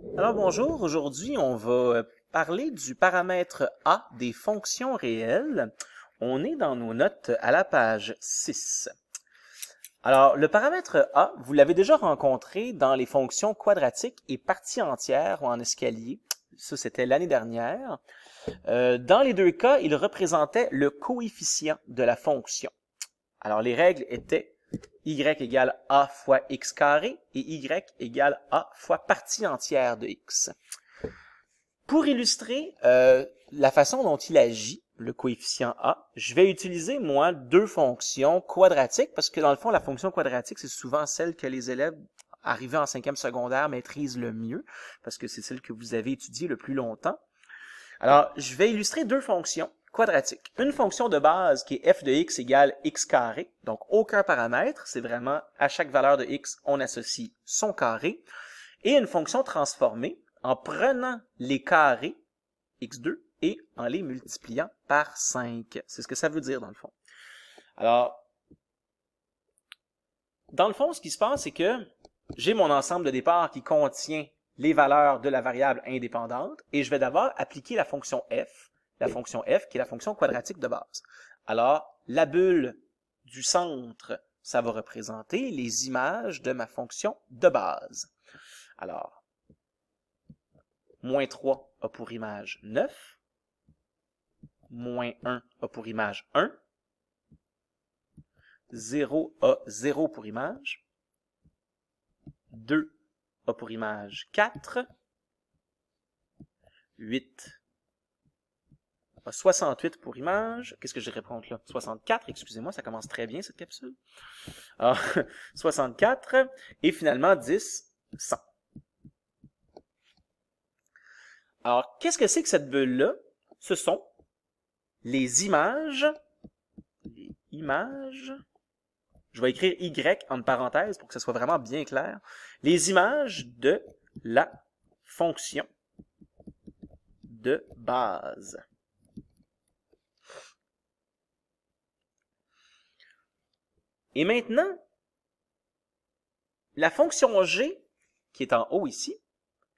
Alors bonjour, aujourd'hui on va parler du paramètre A des fonctions réelles. On est dans nos notes à la page 6. Alors le paramètre A, vous l'avez déjà rencontré dans les fonctions quadratiques et parties entières ou en escalier. Ça c'était l'année dernière. Dans les deux cas, il représentait le coefficient de la fonction. Alors les règles étaient y égale a fois x carré et y égale a fois partie entière de x. Pour illustrer la façon dont il agit, le coefficient a, je vais utiliser, moi, deux fonctions quadratiques, parce que dans le fond, la fonction quadratique, c'est souvent celle que les élèves arrivés en 5e secondaire maîtrisent le mieux, parce que c'est celle que vous avez étudiée le plus longtemps. Alors, je vais illustrer deux fonctions quadratiques. Une fonction de base qui est f de x égale x carré, donc aucun paramètre, c'est vraiment à chaque valeur de x, on associe son carré, et une fonction transformée en prenant les carrés x2 et en les multipliant par 5. C'est ce que ça veut dire dans le fond. Alors, dans le fond, ce qui se passe, c'est que j'ai mon ensemble de départ qui contient les valeurs de la variable indépendante, et je vais d'abord appliquer la fonction f qui est la fonction quadratique de base. Alors, la bulle du centre, ça va représenter les images de ma fonction de base. Alors, moins 3 a pour image 9, moins 1 a pour image 1, 0 a 0 pour image, 2 a pour image 4, 8 a 68 pour image. Qu'est-ce que je vais répondre là? 64, excusez-moi, ça commence très bien cette capsule. Alors, 64, et finalement 10, 100. Alors, qu'est-ce que c'est que cette bulle-là? Ce sont les images, je vais écrire Y entre parenthèses pour que ce soit vraiment bien clair, les images de la fonction de base. Et maintenant, la fonction G, qui est en haut ici,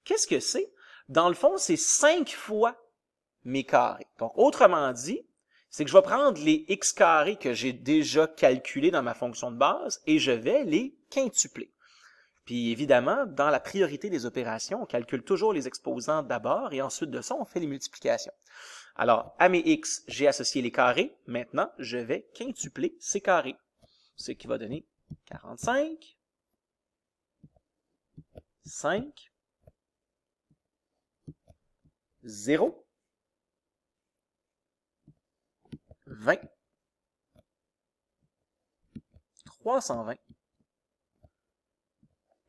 qu'est-ce que c'est? Dans le fond, c'est 5 fois mes carrés. Donc, autrement dit, c'est que je vais prendre les x carrés que j'ai déjà calculés dans ma fonction de base et je vais les quintupler. Puis évidemment, dans la priorité des opérations, on calcule toujours les exposants d'abord et ensuite de ça, on fait les multiplications. Alors, à mes x, j'ai associé les carrés. Maintenant, je vais quintupler ces carrés. Ce qui va donner 45, 5, 0, 20, 320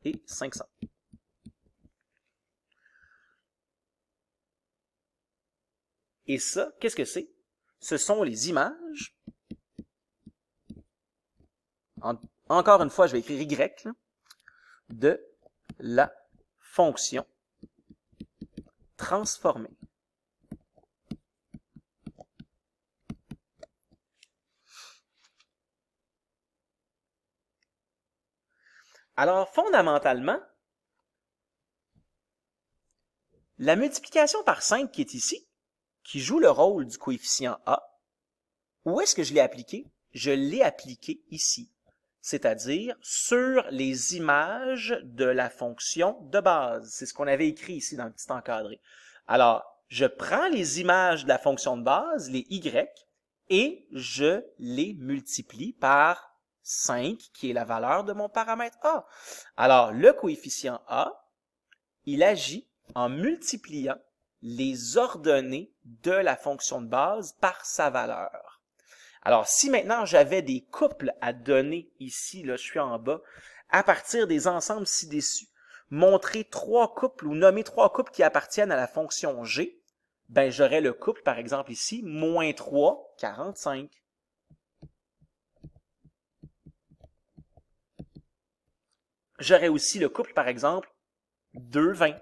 et 500. Et ça, qu'est-ce que c'est? Ce sont les images. Encore une fois, je vais écrire Y là, de la fonction transformée. Alors, fondamentalement, la multiplication par 5 qui est ici, qui joue le rôle du coefficient A, où est-ce que je l'ai appliqué? Je l'ai appliqué ici, c'est-à-dire sur les images de la fonction de base. C'est ce qu'on avait écrit ici dans le petit encadré. Alors, je prends les images de la fonction de base, les Y, et je les multiplie par 5, qui est la valeur de mon paramètre A. Alors, le coefficient A, il agit en multipliant les ordonnées de la fonction de base par sa valeur. Alors, si maintenant j'avais des couples à donner ici, là, je suis en bas, à partir des ensembles ci-dessus, montrer 3 couples ou nommer 3 couples qui appartiennent à la fonction G, ben j'aurais le couple, par exemple ici, moins 3, 45. J'aurais aussi le couple, par exemple, 2, 20.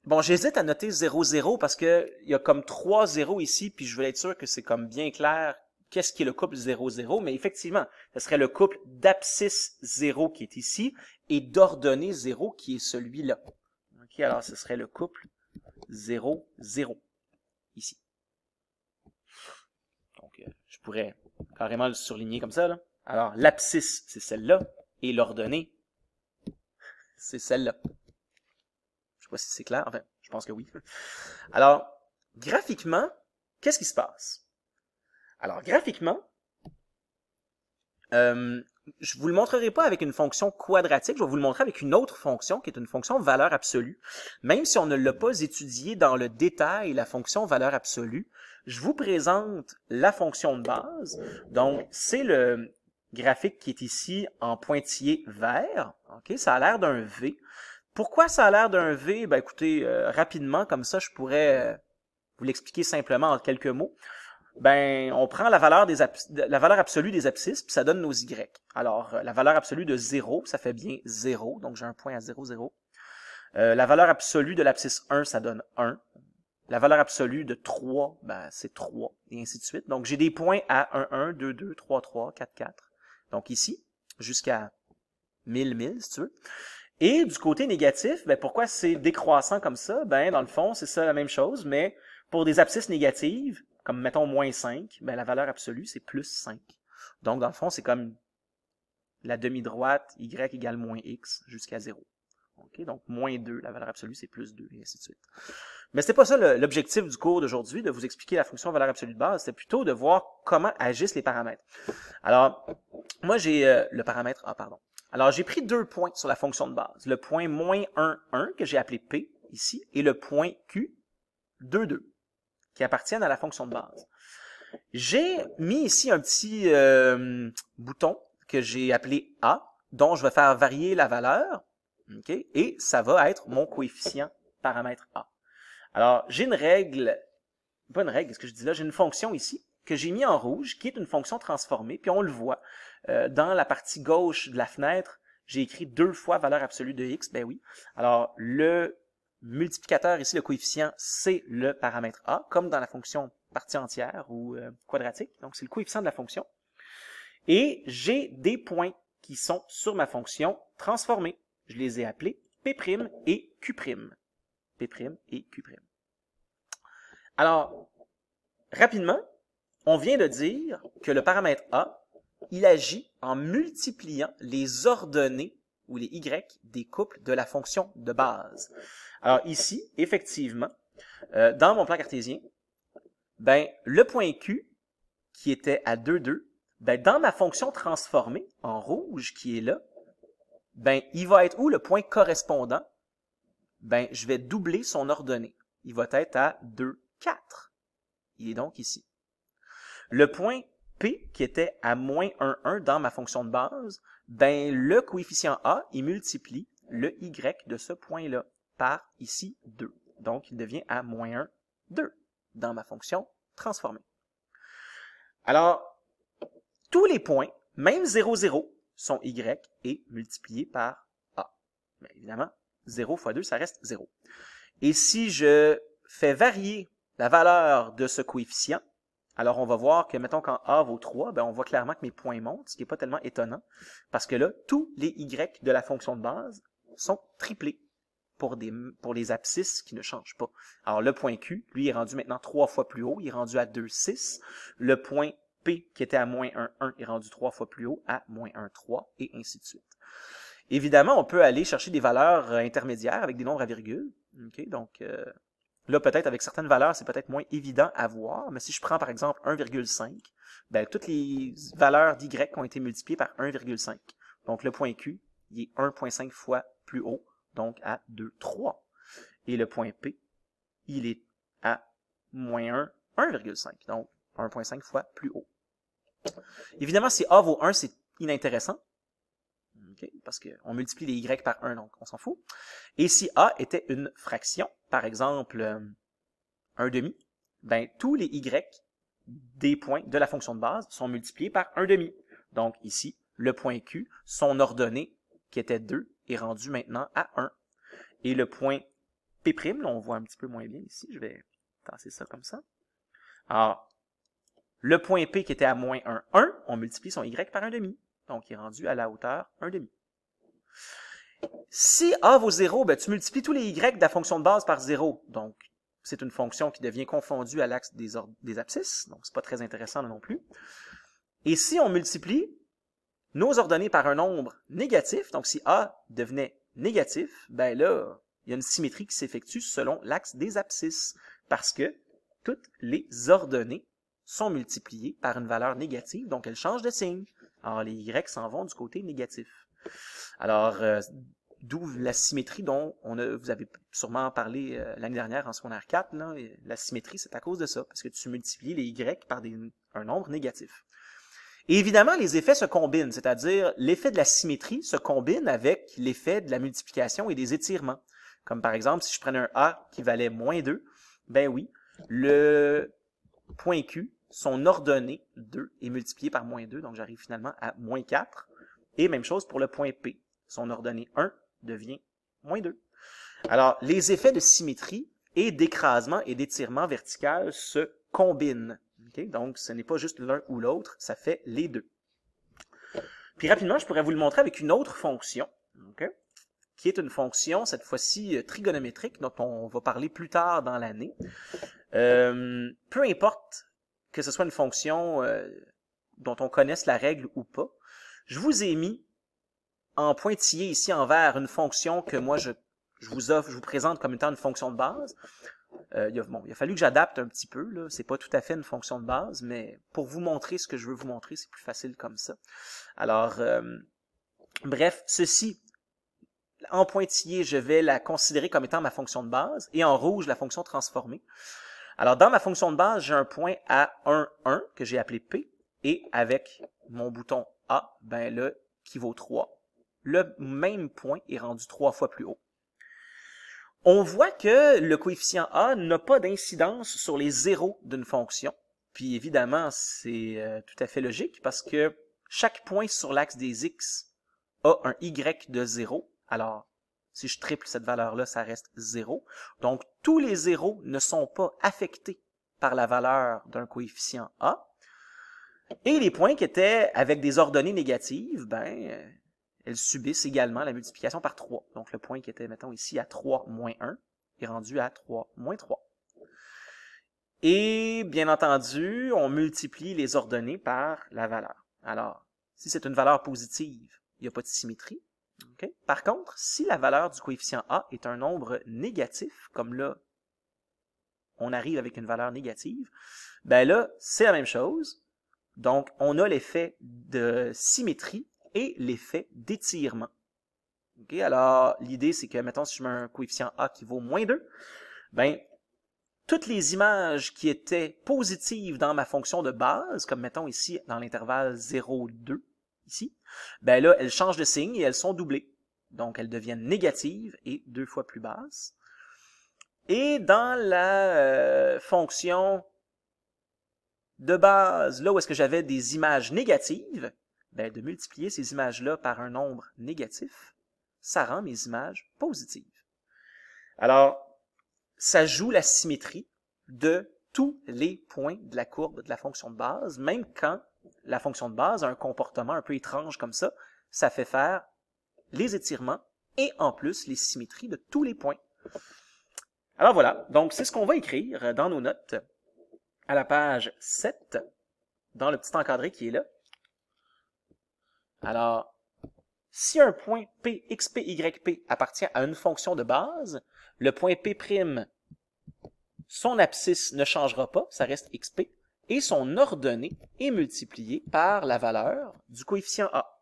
Bon, j'hésite à noter 0, 0 parce qu'il y a comme 3 zéros ici, puis je veux être sûr que c'est comme bien clair qu'est-ce qui est le couple 0, 0, mais effectivement, ce serait le couple d'abscisse 0 qui est ici et d'ordonnée 0 qui est celui-là. OK, alors ce serait le couple 0, 0, ici. Donc, je pourrais carrément le surligner comme ça, là. Alors, l'abscisse, c'est celle-là, et l'ordonnée, c'est celle-là. Je sais pas si c'est clair, enfin, je pense que oui. Alors, graphiquement, qu'est-ce qui se passe? Alors, graphiquement, je vous le montrerai pas avec une fonction quadratique, je vais vous le montrer avec une autre fonction qui est une fonction valeur absolue. Même si on ne l'a pas étudié dans le détail, la fonction valeur absolue, je vous présente la fonction de base. Donc, c'est le graphique qui est ici en pointillé vert. Okay? Ça a l'air d'un V. Pourquoi ça a l'air d'un V? Ben, écoutez, rapidement, comme ça, je pourrais vous l'expliquer simplement en quelques mots. Ben, on prend la valeur absolue des abscisses, puis ça donne nos Y. Alors, la valeur absolue de 0, ça fait bien 0, donc j'ai un point à 0, 0. La valeur absolue de l'abscisse 1, ça donne 1. La valeur absolue de 3, ben, c'est 3, et ainsi de suite. Donc, j'ai des points à 1, 1, 2, 2, 3, 3, 4, 4. Donc, ici, jusqu'à 1000, 1000, si tu veux. Et du côté négatif, ben, pourquoi c'est décroissant comme ça? Ben, dans le fond, c'est ça la même chose, mais pour des abscisses négatives, comme mettons moins 5, ben, la valeur absolue, c'est plus 5. Donc, dans le fond, c'est comme la demi-droite, y égale moins x jusqu'à 0. Okay? Donc, moins 2, la valeur absolue, c'est plus 2, et ainsi de suite. Mais c'est pas ça l'objectif du cours d'aujourd'hui, de vous expliquer la fonction valeur absolue de base, c'est plutôt de voir comment agissent les paramètres. Alors, moi, j'ai le paramètre A, pardon. Alors, j'ai pris 2 points sur la fonction de base. Le point moins 1, 1, que j'ai appelé P, ici, et le point Q, 2, 2, qui appartiennent à la fonction de base. J'ai mis ici un petit bouton que j'ai appelé A, dont je vais faire varier la valeur, okay, et ça va être mon coefficient paramètre A. Alors, j'ai une règle, pas une règle, ce que je dis là, j'ai une fonction ici, que j'ai mis en rouge, qui est une fonction transformée, puis on le voit. Dans la partie gauche de la fenêtre, j'ai écrit 2 fois valeur absolue de x, ben oui. Alors, le multiplicateur ici, le coefficient, c'est le paramètre A, comme dans la fonction partie entière ou quadratique. Donc, c'est le coefficient de la fonction. Et j'ai des points qui sont sur ma fonction transformée. Je les ai appelés P' et Q'. P' et Q'. Alors, rapidement, on vient de dire que le paramètre A, il agit en multipliant les ordonnées ou les Y des couples de la fonction de base. Alors ici, effectivement, dans mon plan cartésien, ben, le point Q, qui était à 2, 2, ben, dans ma fonction transformée, en rouge, qui est là, ben, il va être où le point correspondant? Ben, je vais doubler son ordonnée. Il va être à 2, 4. Il est donc ici. Le point P, qui était à moins 1, 1 dans ma fonction de base, ben, le coefficient A, il multiplie le Y de ce point-là par ici 2. Donc, il devient à moins 1, 2 dans ma fonction transformée. Alors, tous les points, même 0, 0, sont Y et multipliés par A. Mais évidemment, 0 fois 2, ça reste 0. Et si je fais varier la valeur de ce coefficient, alors on va voir que, mettons, quand A vaut 3, ben on voit clairement que mes points montent, ce qui n'est pas tellement étonnant, parce que là, tous les Y de la fonction de base sont triplés pour les abscisses qui ne changent pas. Alors le point Q, lui, est rendu maintenant 3 fois plus haut, il est rendu à 2, 6. Le point P, qui était à moins 1, 1, est rendu 3 fois plus haut, à moins 1, 3, et ainsi de suite. Évidemment, on peut aller chercher des valeurs intermédiaires avec des nombres à virgule. Okay? Donc, là, peut-être avec certaines valeurs, c'est peut-être moins évident à voir, mais si je prends par exemple 1,5, ben, toutes les valeurs d'Y ont été multipliées par 1,5. Donc, le point Q, il est 1,5 fois plus haut, donc à 2, 3. Et le point P, il est à moins 1, 1,5, donc 1,5 fois plus haut. Évidemment, si A vaut 1, c'est inintéressant, okay, parce qu'on multiplie les Y par 1, donc on s'en fout. Et si A était une fraction, par exemple 1 demi, ben, tous les Y des points de la fonction de base sont multipliés par 1 demi. Donc ici, le point Q, son ordonnée, qui était 2, est rendu maintenant à 1. Et le point P', là, on voit un petit peu moins bien ici, je vais tasser ça comme ça. Alors, Le point P qui était à moins 1, 1, on multiplie son y par 1,5. Donc, il est rendu à la hauteur 1,5. Si A vaut 0, ben, tu multiplies tous les y de la fonction de base par 0. Donc, c'est une fonction qui devient confondue à l'axe des abscisses. Donc, c'est pas très intéressant non plus. Et si on multiplie nos ordonnées par un nombre négatif, donc si A devenait négatif, ben là, il y a une symétrie qui s'effectue selon l'axe des abscisses. Parce que toutes les ordonnées sont multipliées par une valeur négative, donc elles changent de signe. Alors, les y s'en vont du côté négatif. Alors, d'où la symétrie dont vous avez sûrement parlé l'année dernière en secondaire 4. Là, la symétrie, c'est à cause de ça, parce que tu multiplies les y par un nombre négatif. Et évidemment, les effets se combinent, c'est-à-dire l'effet de la symétrie se combine avec l'effet de la multiplication et des étirements. Comme par exemple, si je prenais un A qui valait moins 2, ben oui, le point Q, son ordonnée 2 est multiplié par moins 2, donc j'arrive finalement à moins 4. Et même chose pour le point P, son ordonnée 1 devient moins 2. Alors, les effets de symétrie et d'écrasement et d'étirement vertical se combinent. Okay? Donc, ce n'est pas juste l'un ou l'autre, ça fait les deux. Puis rapidement, je pourrais vous le montrer avec une autre fonction, okay? Qui est une fonction, cette fois-ci, trigonométrique, dont on va parler plus tard dans l'année. Peu importe que ce soit une fonction dont on connaisse la règle ou pas, je vous ai mis en pointillé ici en vert une fonction que moi je vous présente comme étant une fonction de base. Il a fallu que j'adapte un petit peu, là. C'est pas tout à fait une fonction de base, mais pour vous montrer ce que je veux vous montrer, c'est plus facile comme ça. Alors, bref, ceci, en pointillé, je vais la considérer comme étant ma fonction de base, et en rouge, la fonction transformée. Alors, dans ma fonction de base, j'ai un point à 1, 1, que j'ai appelé P, et avec mon bouton A, ben là, qui vaut 3. Le même point est rendu 3 fois plus haut. On voit que le coefficient A n'a pas d'incidence sur les zéros d'une fonction. Puis évidemment, c'est tout à fait logique parce que chaque point sur l'axe des x a un y de 0. Alors, si je triple cette valeur-là, ça reste 0. Donc, tous les zéros ne sont pas affectés par la valeur d'un coefficient A. Et les points qui étaient avec des ordonnées négatives, ben, elles subissent également la multiplication par 3. Donc, le point qui était, mettons, ici à 3 moins 1 est rendu à 3 moins 3. Et, bien entendu, on multiplie les ordonnées par la valeur. Alors, si c'est une valeur positive, il n'y a pas de symétrie. Okay? Par contre, si la valeur du coefficient A est un nombre négatif, comme là, on arrive avec une valeur négative, ben là, c'est la même chose. Donc, on a l'effet de symétrie et l'effet d'étirement. Okay? Alors, l'idée, c'est que, mettons, si je mets un coefficient A qui vaut moins 2, ben, toutes les images qui étaient positives dans ma fonction de base, comme mettons ici dans l'intervalle 0, 2, ici, ben là, elles changent de signe et elles sont doublées. Donc, elles deviennent négatives et 2 fois plus basses. Et dans la fonction de base, là où est-ce que j'avais des images négatives, ben, de multiplier ces images-là par un nombre négatif, ça rend mes images positives. Alors, ça joue la symétrie de tous les points de la courbe de la fonction de base, même quand la fonction de base a un comportement un peu étrange comme ça fait faire les étirements et en plus les symétries de tous les points. Alors voilà, donc c'est ce qu'on va écrire dans nos notes à la page 7, dans le petit encadré qui est là. Alors, si un point P, xp, yp appartient à une fonction de base, le point P', son abscisse ne changera pas, ça reste xp, et son ordonnée est multipliée par la valeur du coefficient A.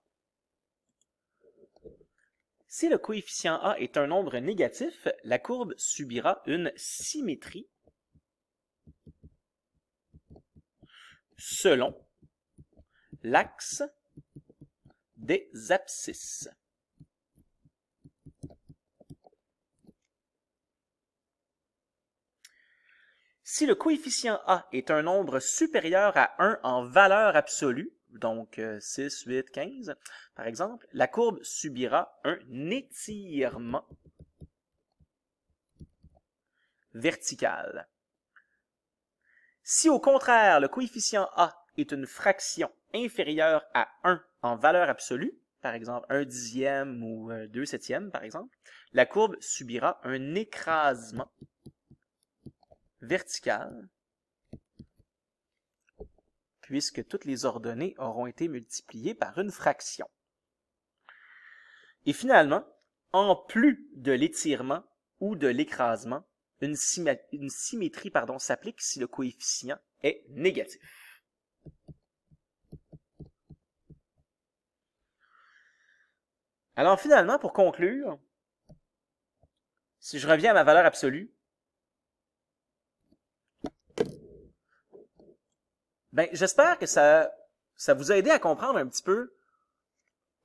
Si le coefficient A est un nombre négatif, la courbe subira une symétrie selon l'axe des abscisses. Si le coefficient A est un nombre supérieur à 1 en valeur absolue, donc 6, 8, 15, par exemple, la courbe subira un étirement vertical. Si au contraire, le coefficient A est une fraction inférieure à 1 en valeur absolue, par exemple 1/10 ou 2/7, par exemple, la courbe subira un écrasement vertical puisque toutes les ordonnées auront été multipliées par une fraction. Et finalement, en plus de l'étirement ou de l'écrasement, une symétrie s'applique si le coefficient est négatif. Alors finalement, pour conclure, si je reviens à ma valeur absolue, ben, j'espère que ça vous a aidé à comprendre un petit peu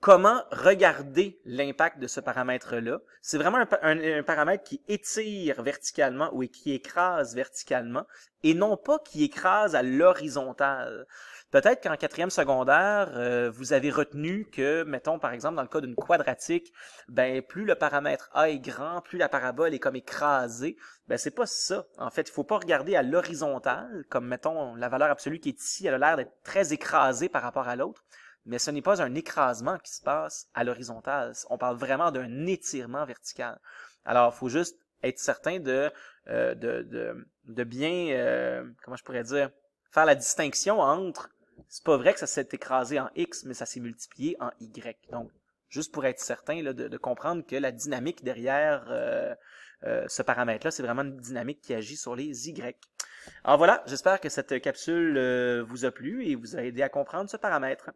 comment regarder l'impact de ce paramètre-là. C'est vraiment un paramètre qui étire verticalement ou qui écrase verticalement et non pas qui écrase à l'horizontale. Peut-être qu'en 4e secondaire, vous avez retenu que, mettons par exemple dans le cas d'une quadratique, ben plus le paramètre A est grand, plus la parabole est comme écrasée. Ben c'est pas ça. En fait, il faut pas regarder à l'horizontale, comme mettons la valeur absolue qui est ici, elle a l'air d'être très écrasée par rapport à l'autre. Mais ce n'est pas un écrasement qui se passe à l'horizontale. On parle vraiment d'un étirement vertical. Alors, il faut juste être certain de bien, comment je pourrais dire, faire la distinction entre, c'est pas vrai que ça s'est écrasé en X, mais ça s'est multiplié en Y. Donc, juste pour être certain là, de comprendre que la dynamique derrière ce paramètre-là, c'est vraiment une dynamique qui agit sur les Y. Alors voilà, j'espère que cette capsule vous a plu et vous a aidé à comprendre ce paramètre.